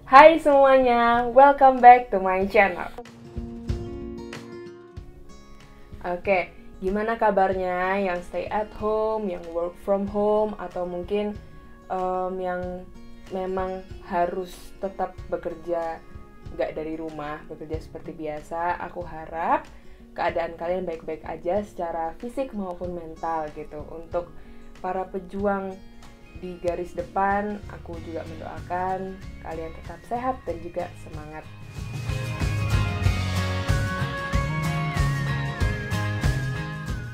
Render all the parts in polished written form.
Hai semuanya, welcome back to my channel. Oke, gimana kabarnya yang stay at home, yang work from home, atau mungkin yang memang harus tetap bekerja nggak dari rumah, bekerja seperti biasa. Aku harap keadaan kalian baik-baik aja secara fisik maupun mental gitu. Untuk para pejuang di garis depan, aku juga mendoakan kalian tetap sehat dan juga semangat.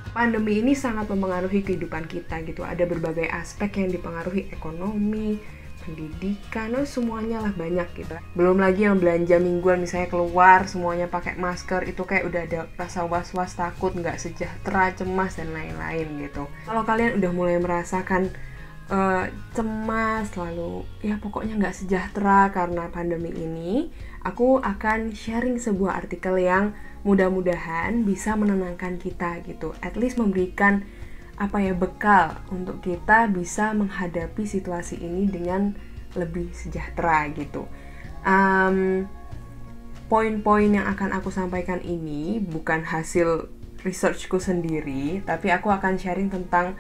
Pandemi ini sangat mempengaruhi kehidupan kita gitu. Ada berbagai aspek yang dipengaruhi, ekonomi, pendidikan, semuanya lah banyak gitu. Belum lagi yang belanja mingguan misalnya keluar semuanya pakai masker, itu kayak udah ada rasa was-was, takut, nggak sejahtera, cemas dan lain-lain gitu. Kalau kalian udah mulai merasakan cemas, lalu ya pokoknya nggak sejahtera karena pandemi ini, aku akan sharing sebuah artikel yang mudah-mudahan bisa menenangkan kita gitu, at least memberikan bekal untuk kita bisa menghadapi situasi ini dengan lebih sejahtera gitu. Poin-poin yang akan aku sampaikan ini bukan hasil researchku sendiri, tapi aku akan sharing tentang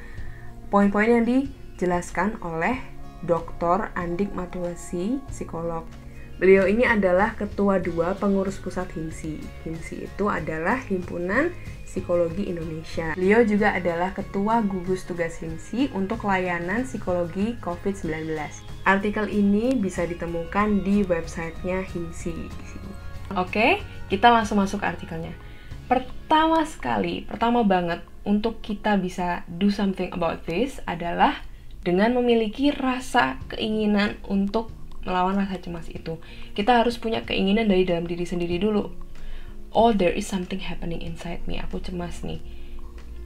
poin-poin yang dijelaskan oleh Dr. Andik Matulesi, psikolog. Beliau ini adalah Ketua 2 Pengurus Pusat HIMSI. HIMSI itu adalah Himpunan Psikologi Indonesia. Beliau juga adalah Ketua Gugus Tugas HIMSI untuk layanan psikologi COVID-19. Artikel ini bisa ditemukan di websitenya HIMSI. Oke, kita langsung masuk ke artikelnya. Pertama banget untuk kita bisa do something about this adalah dengan memiliki rasa keinginan untuk melawan rasa cemas itu. Kita harus punya keinginan dari dalam diri sendiri dulu. Oh, there is something happening inside me. Aku cemas nih.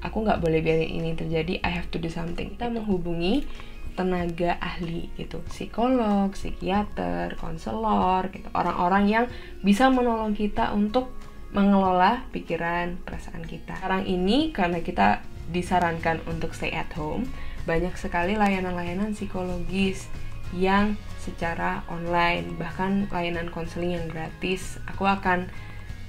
Aku nggak boleh biarin ini terjadi. I have to do something. Kita menghubungi tenaga ahli gitu, psikolog, psikiater, konselor, gitu. Orang-orang yang bisa menolong kita untuk mengelola pikiran, perasaan kita. Sekarang ini karena kita disarankan untuk stay at home, banyak sekali layanan-layanan psikologis yang secara online, bahkan layanan konseling yang gratis. Aku akan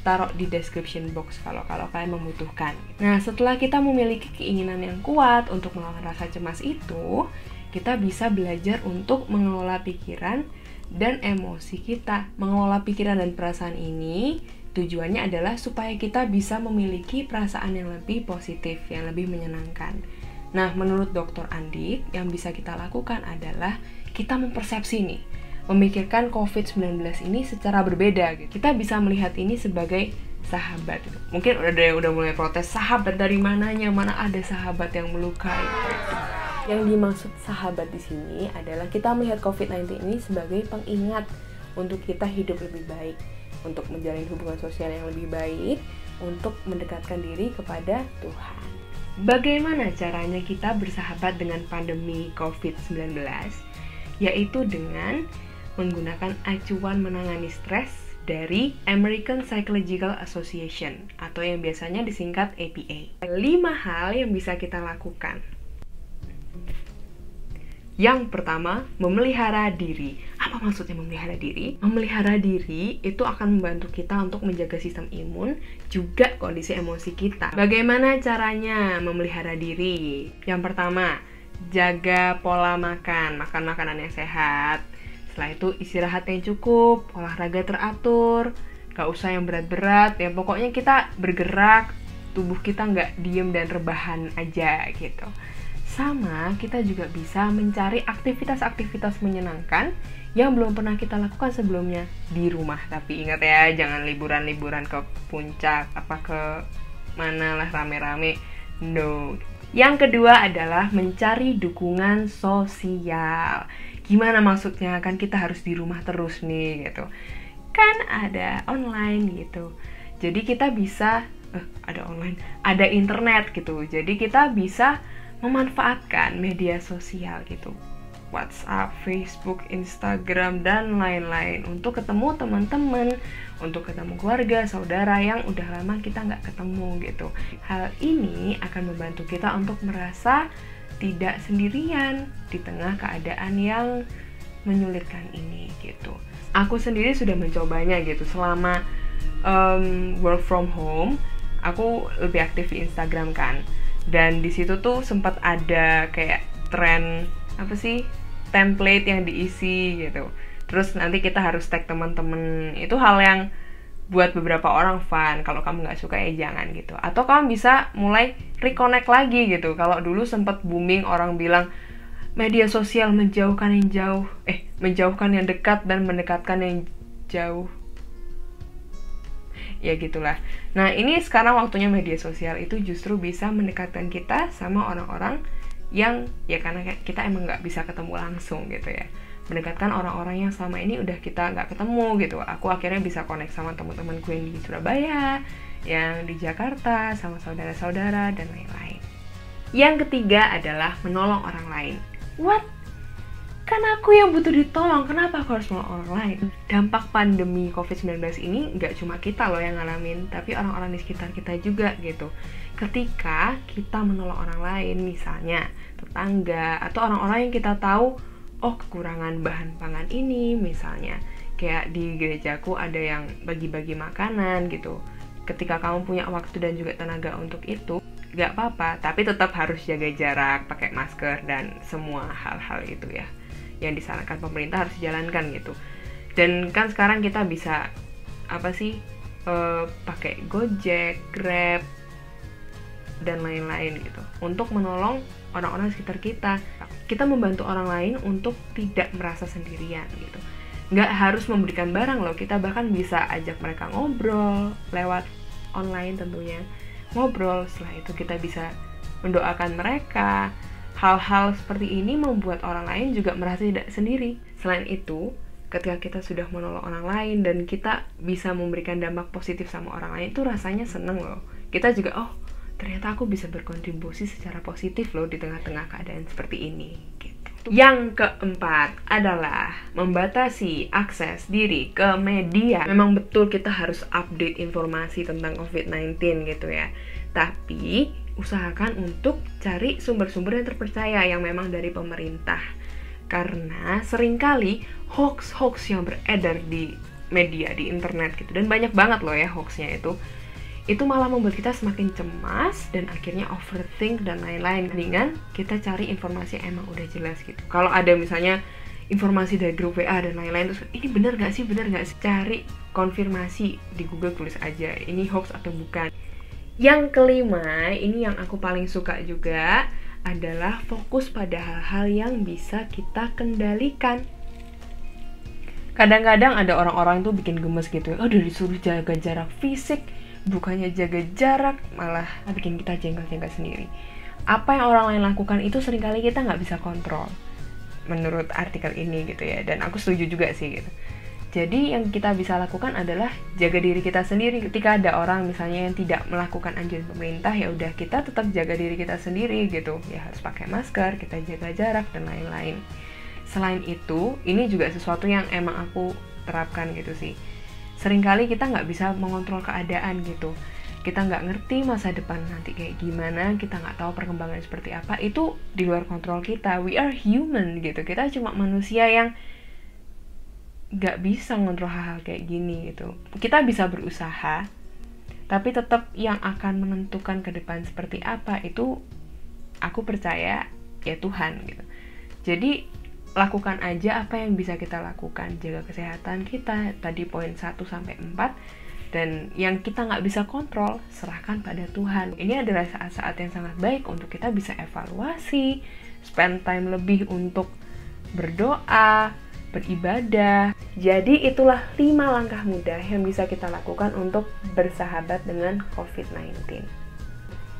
taruh di description box kalau kalian membutuhkan. Nah, setelah kita memiliki keinginan yang kuat untuk melawan rasa cemas itu, kita bisa belajar untuk mengelola pikiran dan emosi kita. Mengelola pikiran dan perasaan ini tujuannya adalah supaya kita bisa memiliki perasaan yang lebih positif, yang lebih menyenangkan. Nah, menurut Dr. Andik, yang bisa kita lakukan adalah kita mempersepsi nih, memikirkan COVID-19 ini secara berbeda gitu. Kita bisa melihat ini sebagai sahabat gitu. Mungkin udah mulai protes, sahabat dari mananya, mana ada sahabat yang melukai gitu. Yang dimaksud sahabat di sini adalah kita melihat COVID-19 ini sebagai pengingat untuk kita hidup lebih baik, untuk menjalin hubungan sosial yang lebih baik, untuk mendekatkan diri kepada Tuhan. Bagaimana caranya kita bersahabat dengan pandemi COVID-19? Yaitu dengan menggunakan acuan menangani stres dari American Psychological Association atau yang biasanya disingkat APA. 5 hal yang bisa kita lakukan. Yang pertama, memelihara diri. Apa maksudnya memelihara diri? Memelihara diri itu akan membantu kita untuk menjaga sistem imun, juga kondisi emosi kita. Bagaimana caranya memelihara diri? Yang pertama, jaga pola makan makanan yang sehat. Setelah itu istirahat yang cukup, olahraga teratur, gak usah yang berat-berat, ya pokoknya kita bergerak, tubuh kita nggak diem dan rebahan aja gitu. Sama, kita juga bisa mencari aktivitas-aktivitas menyenangkan yang belum pernah kita lakukan sebelumnya di rumah. Tapi ingat ya, jangan liburan-liburan ke puncak, ke mana lah rame-rame, no. Yang kedua adalah mencari dukungan sosial. Gimana maksudnya? Kan kita harus di rumah terus nih gitu. Kan ada online gitu. Jadi kita bisa ada internet gitu. Jadi kita bisa memanfaatkan media sosial gitu. WhatsApp, Facebook, Instagram, dan lain-lain untuk ketemu teman-teman, untuk ketemu keluarga, saudara yang udah lama kita nggak ketemu gitu. Hal ini akan membantu kita untuk merasa tidak sendirian di tengah keadaan yang menyulitkan ini gitu. aku sendiri sudah mencobanya gitu. Selama work from home, aku lebih aktif di Instagram kan, dan di situ tuh sempat ada kayak tren apa sih, template yang diisi gitu. Terus nanti kita harus tag teman-teman. Itu hal yang buat beberapa orang fun. Kalau kamu nggak suka ya jangan gitu. Atau kamu bisa mulai reconnect lagi gitu. Kalau dulu sempat booming orang bilang media sosial menjauhkan yang jauh, menjauhkan yang dekat dan mendekatkan yang jauh. Ya gitulah. Nah, ini sekarang waktunya media sosial itu justru bisa mendekatkan kita sama orang-orang yang ya karena kita emang nggak bisa ketemu langsung gitu ya. Mendekatkan orang-orang yang selama ini udah kita nggak ketemu gitu. Aku akhirnya bisa connect sama teman-temanku yang di Surabaya, yang di Jakarta, sama saudara-saudara dan lain-lain. Yang ketiga adalah menolong orang lain. What? Kan aku yang butuh ditolong, kenapa aku harus menolong orang lain? Dampak pandemi COVID-19 ini nggak cuma kita loh yang ngalamin, tapi orang-orang di sekitar kita juga gitu. Ketika kita menolong orang lain, misalnya tetangga atau orang-orang yang kita tahu, oh kekurangan bahan pangan ini misalnya. Kayak di gerejaku ada yang bagi-bagi makanan gitu. Ketika kamu punya waktu dan juga tenaga untuk itu, nggak apa-apa, tapi tetap harus jaga jarak, pakai masker, dan semua hal-hal itu ya yang disarankan pemerintah harus dijalankan gitu. Dan kan sekarang kita bisa pakai Gojek, Grab, dan lain-lain gitu untuk menolong orang-orang sekitar kita. Kita membantu orang lain untuk tidak merasa sendirian gitu. Nggak harus memberikan barang loh, kita bahkan bisa ajak mereka ngobrol lewat online tentunya. Ngobrol, setelah itu kita bisa mendoakan mereka. Hal-hal seperti ini membuat orang lain juga merasa tidak sendiri. Selain itu, ketika kita sudah menolong orang lain dan kita bisa memberikan dampak positif sama orang lain, itu rasanya seneng loh. Kita juga, oh ternyata aku bisa berkontribusi secara positif loh di tengah-tengah keadaan seperti ini gitu. Yang keempat adalah membatasi akses diri ke media. Memang betul kita harus update informasi tentang COVID-19 gitu ya. Tapi usahakan untuk cari sumber-sumber yang terpercaya yang memang dari pemerintah. Karena seringkali hoax-hoax yang beredar di media, di internet gitu, dan banyak banget loh ya hoaxnya itu malah membuat kita semakin cemas dan akhirnya overthink dan lain-lain. Mendingan kita cari informasi yang emang udah jelas gitu. Kalau ada misalnya informasi dari grup WA dan lain-lain, terus ini benar nggak sih, cari konfirmasi di Google, tulis aja ini hoax atau bukan. Yang kelima, ini yang aku paling suka juga, adalah fokus pada hal-hal yang bisa kita kendalikan. Kadang-kadang ada orang-orang tuh bikin gemes gitu ya, udah disuruh jaga jarak fisik, bukannya jaga jarak, malah bikin kita jengkel-jengkel sendiri. Apa yang orang lain lakukan itu seringkali kita nggak bisa kontrol, menurut artikel ini gitu ya, dan aku setuju juga sih gitu. Jadi yang kita bisa lakukan adalah jaga diri kita sendiri. Ketika ada orang misalnya yang tidak melakukan anjuran pemerintah, ya udah kita tetap jaga diri kita sendiri gitu. Ya harus pakai masker, kita jaga jarak dan lain-lain. Selain itu, ini juga sesuatu yang emang aku terapkan gitu sih. Seringkali kita nggak bisa mengontrol keadaan gitu. Kita nggak ngerti masa depan nanti kayak gimana, kita nggak tahu perkembangan seperti apa. Itu di luar kontrol kita. We are human gitu. Kita cuma manusia yang nggak bisa ngontrol hal-hal kayak gini gitu. Kita bisa berusaha, tapi tetap yang akan menentukan ke depan seperti apa itu aku percaya ya Tuhan gitu. Jadi lakukan aja apa yang bisa kita lakukan, jaga kesehatan kita, tadi poin 1-4, dan yang kita nggak bisa kontrol serahkan pada Tuhan. Ini adalah saat-saat yang sangat baik untuk kita bisa evaluasi, spend time lebih untuk berdoa, beribadah. Jadi itulah 5 langkah mudah yang bisa kita lakukan untuk bersahabat dengan COVID-19.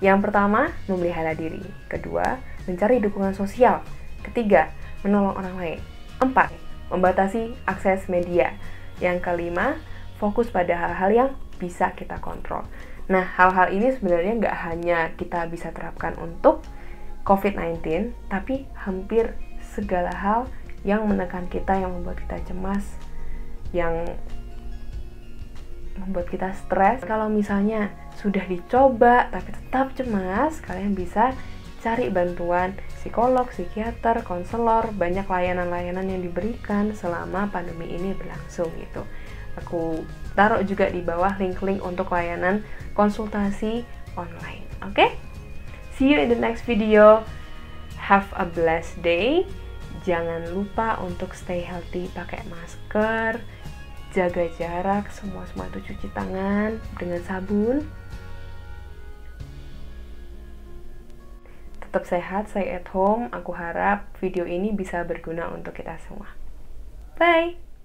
Yang pertama, memelihara diri. Kedua, mencari dukungan sosial. Ketiga, menolong orang lain. 4, membatasi akses media. Yang kelima, fokus pada hal-hal yang bisa kita kontrol. Nah, hal-hal ini sebenarnya nggak hanya kita bisa terapkan untuk COVID-19, tapi hampir segala hal yang menekan kita, yang membuat kita cemas, yang membuat kita stres. Kalau misalnya sudah dicoba tapi tetap cemas, kalian bisa cari bantuan psikolog, psikiater, konselor, banyak layanan-layanan yang diberikan selama pandemi ini berlangsung gitu. Aku taruh juga di bawah link-link untuk layanan konsultasi online. Oke? See you in the next video. Have a blessed day. Jangan lupa untuk stay healthy, pakai masker, jaga jarak, semua itu cuci tangan dengan sabun. Tetap sehat, stay at home. Aku harap video ini bisa berguna untuk kita semua. Bye!